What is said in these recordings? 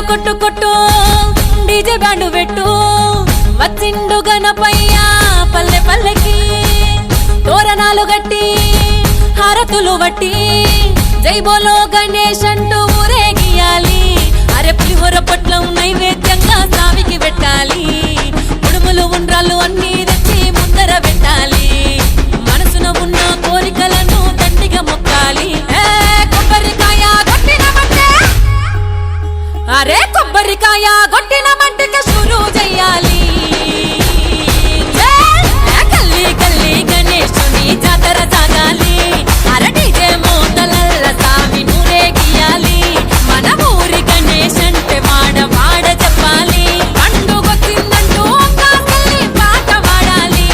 కొట్టు కొట్టు DJ band పెట్టు వచ్చిండు గణపయ్య పల్లె పల్లెకి తోరణాలు గట్టి హారతులు వట్టి జై బోలో గణేష్ అంటూ ఊరేగియాలి. అరే పులిహోర పొట్లం నైవేద్యంగా స్వామికి పెట్టాలి. ఉడుములు ఉండ్రాలు అన్నీ తెచ్చి ముందర పెట్టాలి. మనసున ఉన్న కోరికలను దండిగా మొక్కాలి. కొబ్బరికాయ కొట్టినమంటే అరే కొబ్బరికాయ కొట్టిన మంటకి షురూ చెయ్యాలి. గల్లీ గల్లీ గణేశుని జాతర సాగాలి. అర డీజే మోతలల్ల స్వామి నూరేగియాలి. మన ఊరి గణేష్ అంటే వాడ వాడ చెప్పాలి. పండుగొచ్చిందంటూ ఒక్కసారి పాట పాడాలి.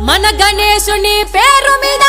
మన గణేశుని పేరు మీద